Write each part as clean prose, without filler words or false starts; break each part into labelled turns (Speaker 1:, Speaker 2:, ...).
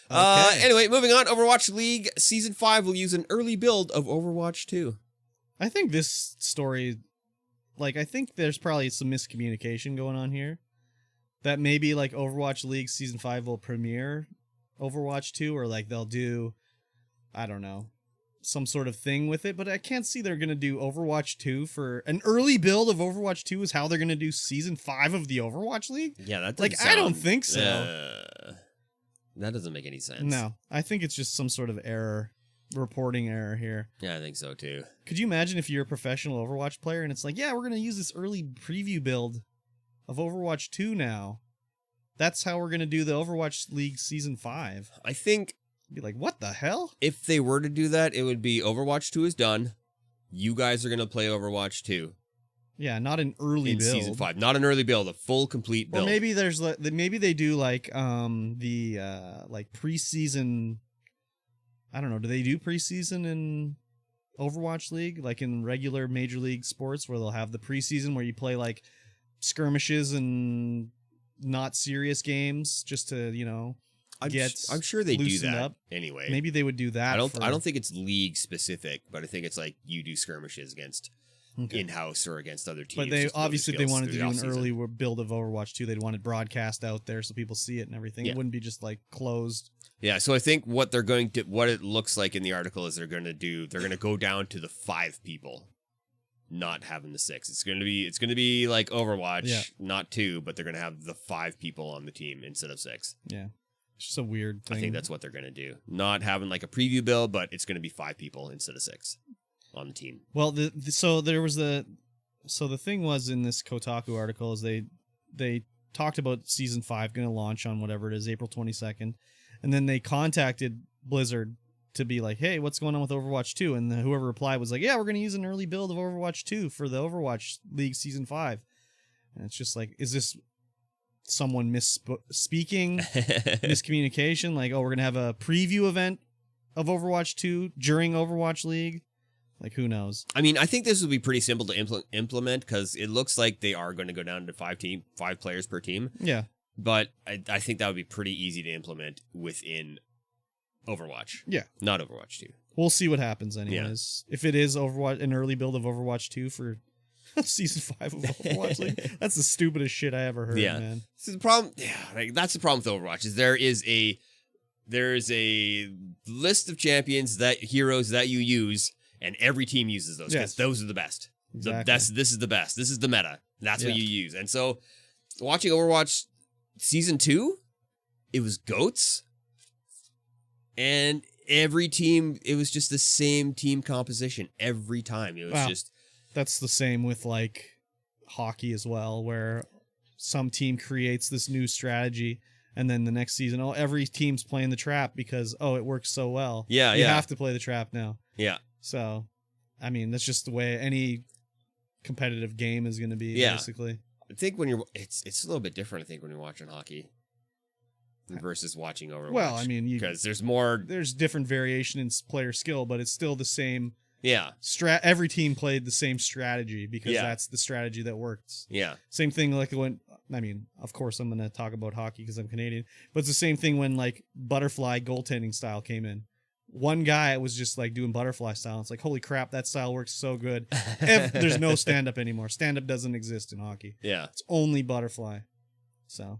Speaker 1: Okay.
Speaker 2: Anyway, moving on. Overwatch League Season 5 will use an early build of Overwatch 2.
Speaker 1: I think this story, like, I think there's probably some miscommunication going on here. That maybe, like, Overwatch League Season 5 will premiere Overwatch 2, or, like, they'll do, I don't know, some sort of thing with it, but I can't see they're going to do Overwatch 2 for an early build of Overwatch 2 is how they're going to do Season 5 of the Overwatch League?
Speaker 2: Yeah, that doesn't
Speaker 1: Like, I don't think so.
Speaker 2: That doesn't make any sense.
Speaker 1: No, I think it's just some sort of error, reporting error here.
Speaker 2: Yeah, I think so, too.
Speaker 1: Could you imagine if you're a professional Overwatch player and it's like, yeah, we're going to use this early preview build of Overwatch 2 now. That's how we're going to do the Overwatch League Season 5.
Speaker 2: I think...
Speaker 1: Be like, what the hell?
Speaker 2: If they were to do that, it would be Overwatch 2 is done. You guys are going to play Overwatch 2.
Speaker 1: Yeah, not an early
Speaker 2: in
Speaker 1: build.
Speaker 2: Season 5. Not an early build, a full complete build.
Speaker 1: Or maybe there's maybe they do like the like preseason. I don't know. Do they do preseason in Overwatch League, like in regular Major League Sports, where they'll have the preseason where you play like skirmishes and not serious games just to, you know,
Speaker 2: I'm sure they do that
Speaker 1: up.
Speaker 2: anyway.
Speaker 1: Maybe they would do that.
Speaker 2: I don't think it's league specific, but I think it's like you do skirmishes against in-house or against other teams.
Speaker 1: But they obviously they wanted to do an
Speaker 2: off-season.
Speaker 1: early build of Overwatch 2. They'd want it broadcast out there so people see it and everything.
Speaker 2: Yeah.
Speaker 1: It wouldn't be just like closed.
Speaker 2: Yeah, so I think what it looks like in the article is they're going to go down to the 5 people, not having the 6. It's going to be like Overwatch, not 2, but they're going to have the 5 people on the team instead of 6.
Speaker 1: Yeah. It's just a weird thing.
Speaker 2: I think that's what they're going to do. Not having like a preview build, but it's going to be 5 people instead of 6 on the team.
Speaker 1: Well, so the thing was in this Kotaku article is they talked about Season 5 going to launch on whatever it is, April 22nd. And then they contacted Blizzard to be like, hey, what's going on with Overwatch 2? And whoever replied was like, yeah, we're going to use an early build of Overwatch 2 for the Overwatch League Season 5. And it's just like, is this someone misspeaking, miscommunication? Like, oh, we're going to have a preview event of Overwatch 2 during Overwatch League? Like, who knows? I
Speaker 2: mean, I think this would be pretty simple to implement because it looks like they are going to go down to 5 players per team.
Speaker 1: Yeah.
Speaker 2: But I think that would be pretty easy to implement within Overwatch.
Speaker 1: Yeah.
Speaker 2: Not Overwatch 2.
Speaker 1: We'll see what happens anyways. Yeah. If it is an early build of Overwatch 2 for Season 5 of Overwatch League, that's the stupidest shit I ever heard, man.
Speaker 2: This is the problem. Yeah, like, that's the problem with Overwatch is there is a list of champions, heroes that you use, and every team uses those because those are the best.
Speaker 1: Exactly.
Speaker 2: This is the best. This is the meta. That's what you use. And so watching Overwatch Season 2, it was GOATs. And every team, it was just the same team composition every time. It was just...
Speaker 1: That's the same with, like, hockey as well, where some team creates this new strategy, and then the next season, every team's playing the trap because, it works so well.
Speaker 2: Yeah,
Speaker 1: You have to play the trap now.
Speaker 2: Yeah.
Speaker 1: So, I mean, that's just the way any competitive game is going to be, basically.
Speaker 2: I think it's a little bit different, I think, when you're watching hockey versus watching Overwatch.
Speaker 1: Well, I mean,
Speaker 2: because there's
Speaker 1: different variation in player skill, but it's still the same.
Speaker 2: Yeah.
Speaker 1: Every team played the same strategy because that's the strategy that works.
Speaker 2: Yeah.
Speaker 1: Same thing like of course I'm going to talk about hockey because I'm Canadian, but it's the same thing when like butterfly goaltending style came in. One guy was just like doing butterfly style. It's like, holy crap, that style works so good. There's no stand-up anymore. Stand-up doesn't exist in hockey.
Speaker 2: Yeah.
Speaker 1: It's only butterfly. So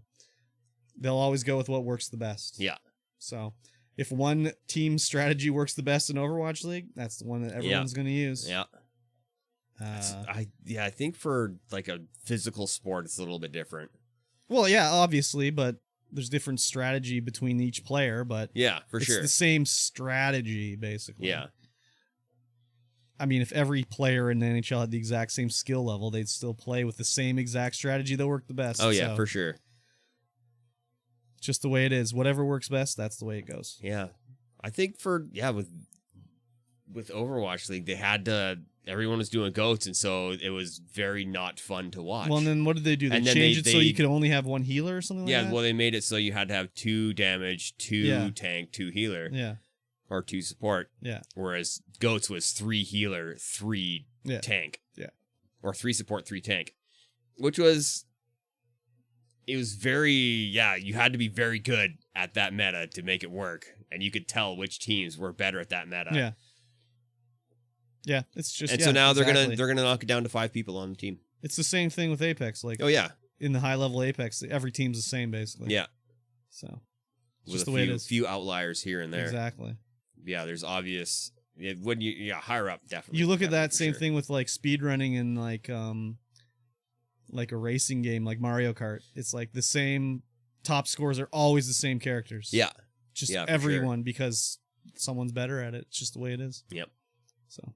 Speaker 1: they'll always go with what works the best.
Speaker 2: Yeah.
Speaker 1: So if one team strategy works the best in Overwatch League, that's the one that everyone's going to use.
Speaker 2: Yeah. I think for like a physical sport, it's a little bit different.
Speaker 1: Well, yeah, obviously, but there's different strategy between each player, but
Speaker 2: yeah, for sure.
Speaker 1: It's the same strategy, basically.
Speaker 2: Yeah.
Speaker 1: I mean, if every player in the NHL had the exact same skill level, they'd still play with the same exact strategy that worked the best.
Speaker 2: Oh, yeah, for sure.
Speaker 1: Just the way it is. Whatever works best, that's the way it goes.
Speaker 2: Yeah. I think with Overwatch League, they had to... Everyone was doing GOATs, and so it was very not fun to watch.
Speaker 1: Well, and then what did they do? They changed it so you could only have one healer or something like that?
Speaker 2: Yeah, well, they made it so you had to have 2 damage, 2 tank, 2 healer.
Speaker 1: Yeah.
Speaker 2: Or 2 support.
Speaker 1: Yeah.
Speaker 2: Whereas GOATs was 3 healer, 3 tank.
Speaker 1: Yeah.
Speaker 2: Or 3 support, 3 tank. Which was... It was very... Yeah, you had to be very good at that meta to make it work, and you could tell which teams were better at that meta.
Speaker 1: Yeah. Yeah, it's just
Speaker 2: And so now they're gonna knock it down to 5 people on the team.
Speaker 1: It's the same thing with Apex. Like,
Speaker 2: oh yeah,
Speaker 1: in the high level Apex, every team's the same basically.
Speaker 2: yeah.
Speaker 1: So it's
Speaker 2: With
Speaker 1: just
Speaker 2: a
Speaker 1: the way it is.
Speaker 2: few outliers here and there.
Speaker 1: Exactly.
Speaker 2: Yeah, there's obvious. When you higher up, definitely.
Speaker 1: You look at that
Speaker 2: for
Speaker 1: same
Speaker 2: sure.
Speaker 1: thing with like speed running in like a racing game like Mario Kart. It's like the same top scores are always the same characters.
Speaker 2: Yeah,
Speaker 1: Just
Speaker 2: yeah, for
Speaker 1: everyone because someone's better at it. It's just the way it is.
Speaker 2: Yep.
Speaker 1: So